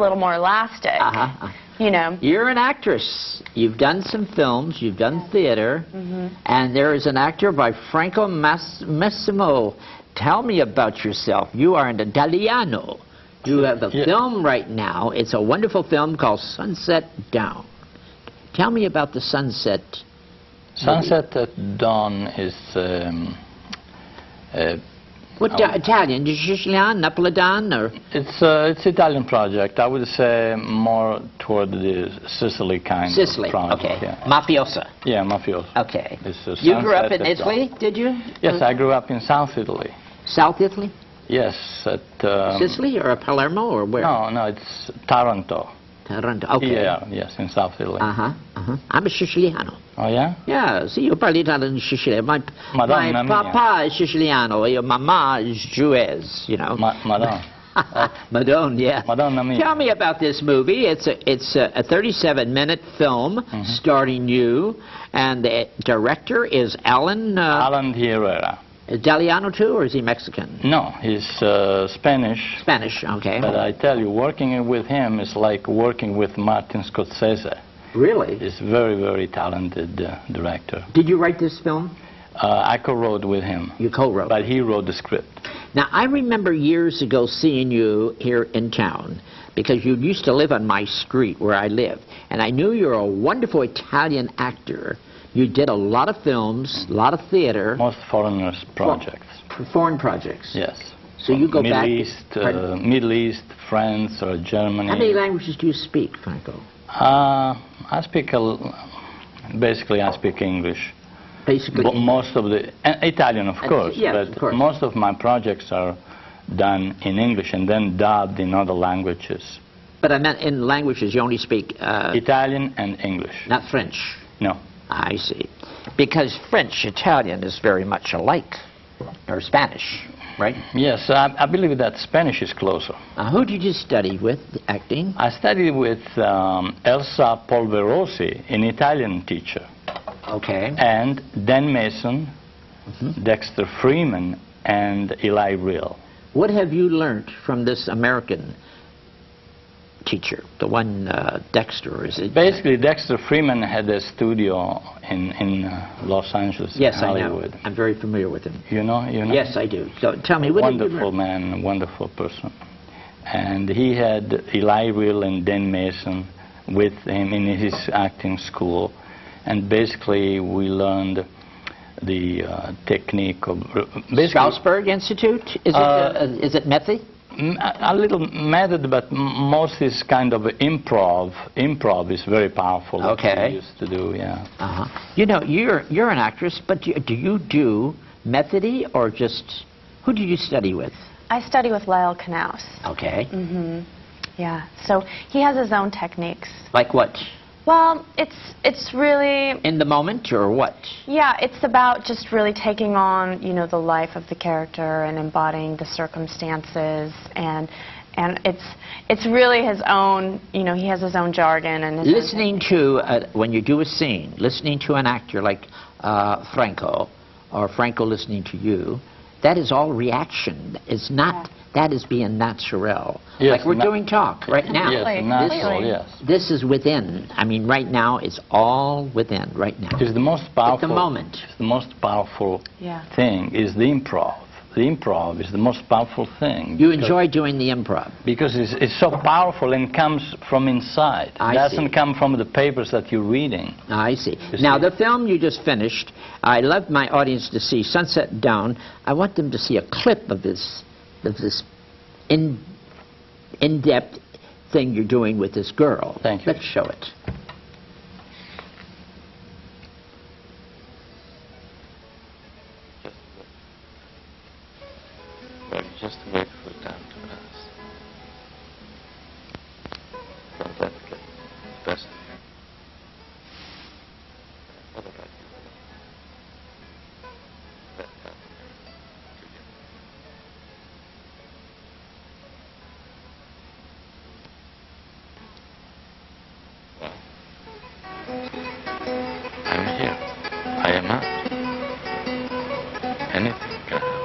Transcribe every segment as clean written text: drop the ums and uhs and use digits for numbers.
little more elastic. You know. You're an actress. You've done some films. You've done theater. And there is an actor by Franco Massimo. Tell me about yourself. You are an Italiano. You have a film right now. It's a wonderful film called Sunset Down. Tell me about the Sunset. Sunset at Dawn is what Italian? Sicilian, Napolitan, or? It's Italian project. I would say more toward the Sicily kind of project. Okay. Yeah. Mafiosa. Yeah, mafiosa. Okay. You grew up in Italy, did you? Yes, I grew up in South Italy. South Italy? Yes, at Sicily or Palermo or where? No, it's Taranto. Taranto. Okay. Yeah, yes, in South Italy. I'm a Siciliano. Oh yeah? Yeah, see, io parlo italiano in Sicilia. My papa is Siciliano, your mama is Jewess, you know. Madonna. Madonna, yeah. Madonna mia. Tell me about this movie. It's a 37-minute film starring you, and the director is Alan Herrera. Italiano too, or is he Mexican? No, he's Spanish. Spanish, okay. But I tell you, working with him is like working with Martin Scorsese. Really? He's a very, very talented director. Did you write this film? I co-wrote with him. You co-wrote? But he wrote the script. Now, I remember years ago seeing you here in town, because you used to live on my street where I live, and I knew you were a wonderful Italian actor. You did a lot of films, a lot of theater. Most foreigners projects. Foreign projects? Yes. So you go back... Middle East, France, or Germany. How many languages do you speak, Franco? I speak, basically I speak English. Basically but most of the... Italian, of course. Yes, but of course. Most of my projects are done in English and then dubbed in other languages. But I meant in languages you only speak... Italian and English. Not French? No. I see. Because French, Italian is very much alike. Or Spanish, right? Yes, I believe that Spanish is closer. Who did you study with, acting? I studied with Elsa Polverosi, an Italian teacher. Okay. And Dan Mason, Dexter Freeman, and Eli Real. What have you learned from this American teacher, the one Dexter, is it? Basically, Dexter Freeman had a studio in Los Angeles, Hollywood. I know. I'm very familiar with him. You know? Yes, I do. So tell me, what wonderful man, wonderful person. And he had Eli Real and Dan Mason with him in his acting school. And basically, we learned the technique of... Strasberg Institute? Is it method? A little method, but most is kind of improv. Improv is very powerful. Okay. We used to do, yeah. You know, you're an actress, but do you do methody or just... Who do you study with? I study with Lyle Knaus. Okay. Yeah, so he has his own techniques. Like what? Well, it's really... In the moment, or what? Yeah, it's about just really taking on, you know, the life of the character and embodying the circumstances, and it's really his own, you know, he has his own jargon and his listening to, when you do a scene, listening to an actor like Franco, or Franco listening to you, that is all reaction. It's not... That is being natural. Yes, like we're doing talk right now. Yes, natural, yes. This is within. I mean, right now, it's all within, right now. It's the most powerful... At the moment. It's the most powerful thing, is the improv. The improv is the most powerful thing. You enjoy doing the improv? Because it's so powerful and comes from inside. It doesn't come from the papers that you're reading. I see. Now, the film you just finished, I love my audience to see Sunset Down. I want them to see a clip of this in-depth thing you're doing with this girl. Thank you. Let's show it. Just wait for time to pass. Don't let it get the best of you. What about you? Let that to you. Well, I'm here. I am out. Anything can happen.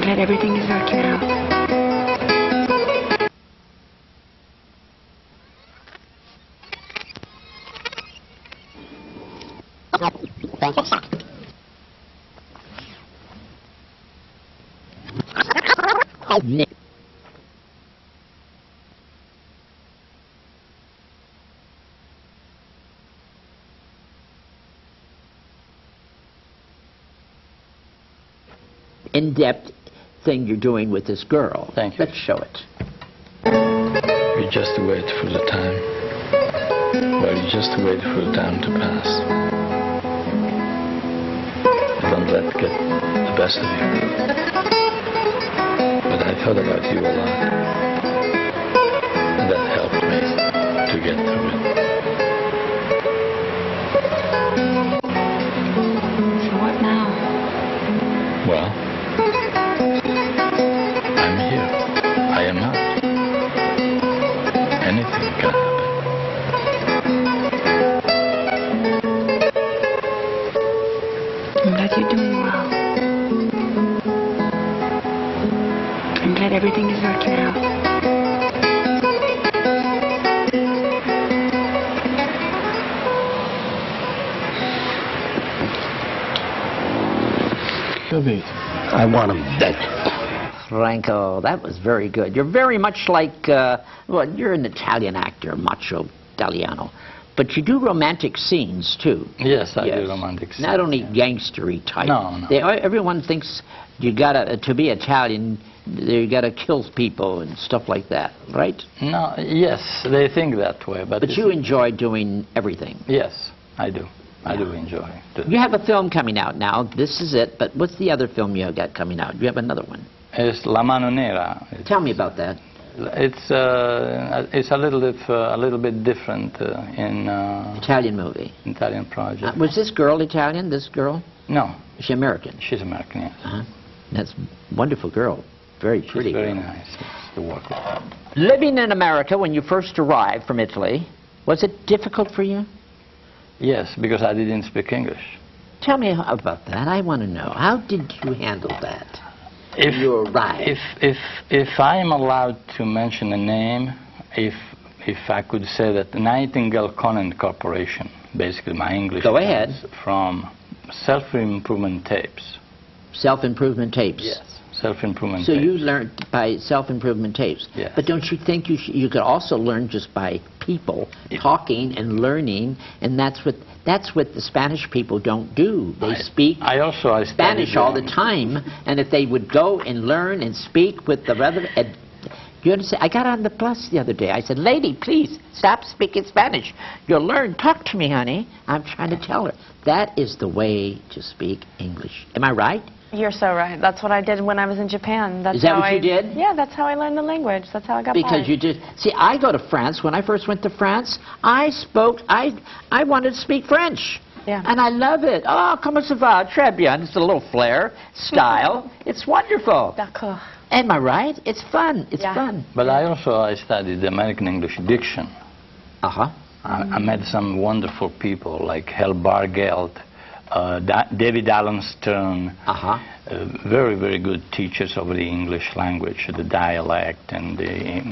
glad everything is working out. In-depth thing you're doing with this girl. Thank you. Let's show it. You just wait for the time. Well, you just wait for the time to pass. Don't let it get the best of you. But I thought about you a lot. And that helped me to get through it. So what now? Well, I'm here. I am not. Anything can happen. I'm glad you're doing well. I'm glad everything is working out. I want him dead. Franco, that was very good. You're very much like, well, you're an Italian actor, macho Italiano. But you do romantic scenes, too. Yes, I do romantic scenes. Not only gangstery type. No, no. Everyone thinks you gotta, to be Italian, you gotta kill people and stuff like that, right? No, yes, they think that way. But you enjoy doing everything. Yes, I do. I do enjoy it. You have a film coming out now. This is it. But what's the other film you got coming out? You have another one. It's La Mano Nera. Tell me about that. It's a little bit different in Italian movie. Italian project. Was this girl Italian? This girl? No. Is she American? She's American. Yes. That's a wonderful girl. Very pretty. She's very girl. nice to work with her. Living in America when you first arrived from Italy, was it difficult for you? Yes, because I didn't speak English. Tell me about that. I want to know. How did you handle that? If you arrived. If I am allowed to mention a name, if I could say that Nightingale Conant Corporation, basically my English. Go ahead. From self-improvement tapes. Self-improvement tapes. Yes. Self-improvement tapes. So you tapes. learned by self-improvement tapes. Yes. But don't you think you could also learn just by people talking and learning, and that's what the Spanish people don't do. They speak Spanish all the time, and if they would go and learn and speak with the other, you understand? I got on the bus the other day. I said, "Lady, please stop speaking Spanish. You'll learn. Talk to me, honey." I'm trying to tell her that is the way to speak English. Am I right? You're so right. That's what I did when I was in Japan. Is that what you did? Yeah, that's how I learned the language. That's how I got Because by. you did. See, I go to France. When I first went to France, I wanted to speak French. Yeah. And I love it. Oh, comment ça va? Très bien. It's a little flair, style. It's wonderful. D'accord. Am I right? It's fun. It's fun. But I studied American English diction. I met some wonderful people like Hal Bargeld, David Allen Stern, very, very good teachers of the English language, the dialect, and the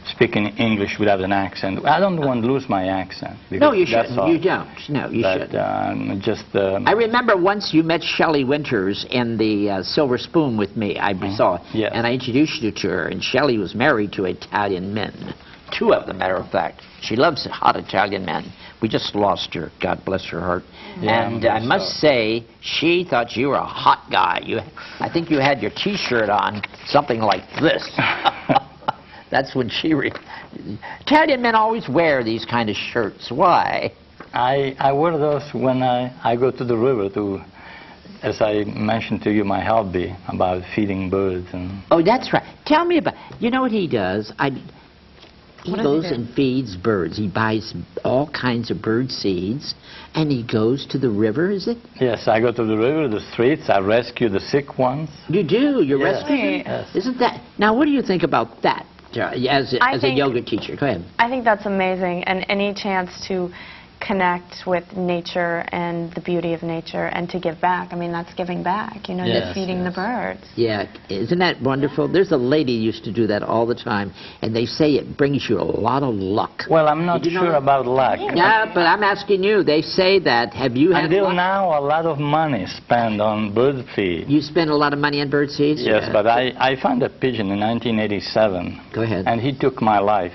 speaking English without an accent. I don't want to lose my accent. No, you shouldn't. You don't. No, you shouldn't. I remember once you met Shelley Winters in the Silver Spoon with me. I saw, and I introduced you to her. And Shelley was married to Italian men, 2 of them, matter of fact. She loves hot Italian men. We just lost her. God bless her heart. Yeah, and I must say, she thought you were a hot guy. I think you had your T-shirt on, something like this. That's when she... Italian men always wear these kind of shirts. Why? I wear those when I go to the river to, as I mentioned to you, my hobby about feeding birds. And oh, that's right. Tell me about... You know what he does? He goes and feeds birds. He buys all kinds of bird seeds, and he goes to the river, is it? Yes, I go to the river, the streets, I rescue the sick ones. You do? You rescue them? Yes. Isn't that... Now, what do you think about that as a yoga teacher? Go ahead. I think that's amazing, and any chance to connect with nature and the beauty of nature and to give back. I mean, that's giving back, you know, Yes, feeding the birds. Yeah, isn't that wonderful? There's a lady who used to do that all the time, and they say it brings you a lot of luck. Well, I'm not Did you know sure that? about luck. Yeah, but I'm asking you. They say that. Have you had Until luck? now, a lot of money spent on bird feed. You spend a lot of money on bird seeds? Yes, Yeah. but I found a pigeon in 1987. Go ahead. And he took my life.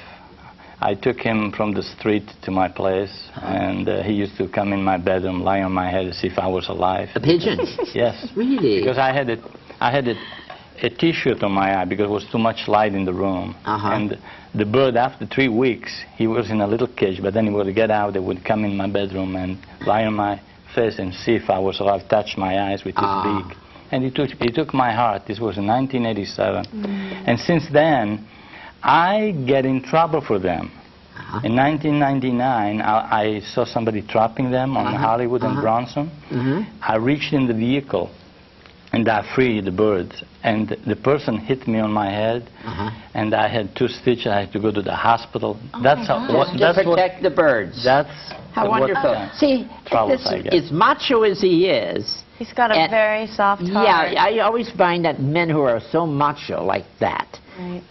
I took him from the street to my place, and he used to come in my bedroom, lie on my head, as if I was alive. A pigeon? Yes. Really? Because I had a T-shirt on my eye because there was too much light in the room. And the bird, after 3 weeks, he was in a little cage, but then he would get out, he would come in my bedroom and lie on my face and see if I was alive, touch my eyes with his beak. And he took my heart. This was in 1987. And since then, I get in trouble for them. In 1999, I saw somebody trapping them on Hollywood and Bronson. I reached in the vehicle and I freed the birds. And the person hit me on my head, and I had 2 stitches. I had to go to the hospital. That's to protect the birds. That's how wonderful. See, troubles I get. as macho as he is, He's got a very soft heart. yeah, I always find that men who are so macho like that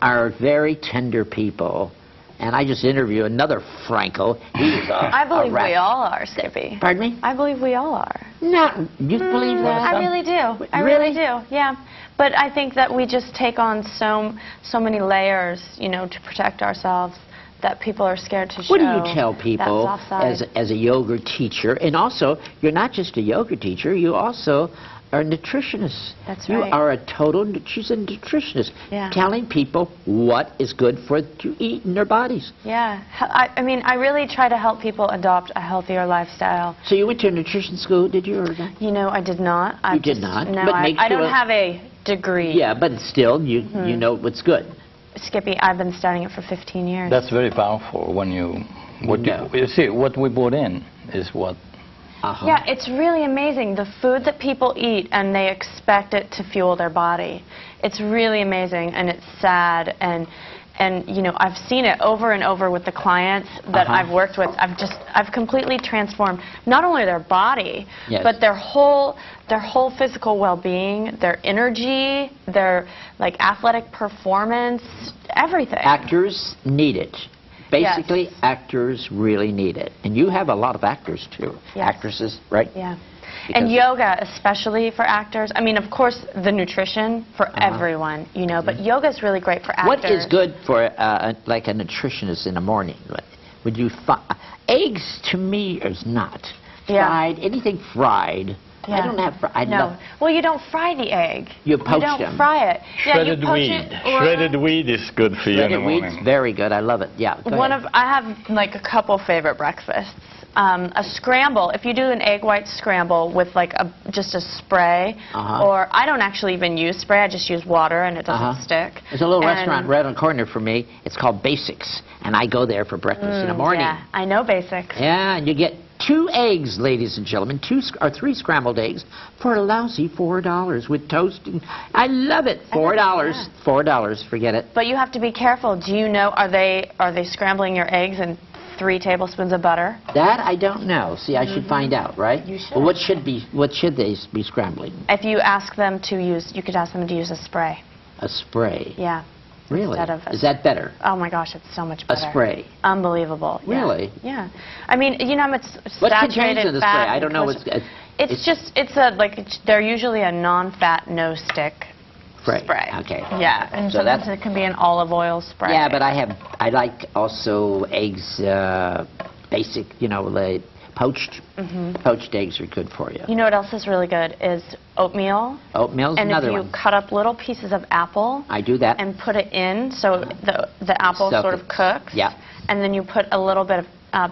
are very tender people. And I just interviewed another Franco. He's I believe we all are, Skippy. Pardon me? I believe we all are. No, you believe that? I really do. I really do, yeah. But I think that we just take on so many layers, you know, to protect ourselves that people are scared to show. What do you tell people that soft side. as a yoga teacher? And also, you're not just a yoga teacher, you also are a nutritionist. That's you right. are a total, she's a nutritionist, Yeah. telling people what is good for to eat in their bodies. Yeah. I mean, I really try to help people adopt a healthier lifestyle. So you went to a nutrition school, did you? Or not? You know, I did not. You did not? No, But make I don't sure- have a degree. Yeah, but still, you know what's good. Skippy, I've been studying it for 15 years. That's very powerful when you see, what we put in is what. Yeah, it's really amazing, the food that people eat and they expect it to fuel their body. It's really amazing, and it's sad, and you know, I've seen it over and over with the clients that I've worked with. I've completely transformed not only their body, but their whole physical well-being, their energy, their like athletic performance, everything. Actors need it. Basically, actors really need it. And you have a lot of actors, too. Actresses, right? Yeah. And yoga, especially for actors. I mean, of course, the nutrition for everyone, you know, but yoga is really great for actors. What is good for, like, a nutritionist in the morning? Would you eggs, to me, is not. Fried, anything fried. I don't have fried. No. Well, you don't fry the egg. You poach them. You don't fry it. Shredded you poach wheat. it, or Shredded wheat is good for you in the Shredded morning. wheat's very good. I love it. Yeah. Go ahead. I have like a couple favorite breakfasts. A scramble. If you do an egg white scramble with like just a spray, or I don't actually even use spray. I just use water, and it doesn't stick. There's a little restaurant right on the corner for me. It's called Basics, and I go there for breakfast in the morning. Yeah, I know Basics. Yeah, and you get 2 eggs, ladies and gentlemen, 2 or 3 scrambled eggs for a lousy $4 with toast. And I love it. $4. $4. Forget it. But you have to be careful. Do you know? Are they scrambling your eggs in 3 tablespoons of butter? That I don't know. See, I should find out, right? You should. Well, what should they be scrambling? If you ask them to use, you could ask them to use a spray. A spray. Yeah. Really? Instead of Is that better? Oh my gosh, it's so much better. A spray. Unbelievable. Yeah. Really? Yeah. I I mean, you know, it's What saturated contains in the spray? fat. I don't know. They're usually a non-fat, no-stick spray. Okay. Yeah, and So sometimes that's- it can be an olive oil spray. Yeah, but I like also eggs, basic, you know, like poached. Poached eggs are good for you. You know what else is really good is oatmeal. Oatmeal's And another if you one. cut up little pieces of apple I do that. and put it in, so the apple Soak sort it. of cooks. Yeah. And then you put a little bit of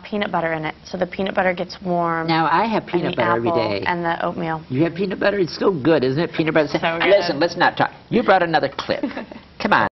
peanut butter in it, so the peanut butter gets warm. Now, I have and peanut the butter every apple day. and the oatmeal. You have peanut butter? It's so good, isn't it? Peanut butter. So good. Listen, let's not talk. You brought another clip. Come on.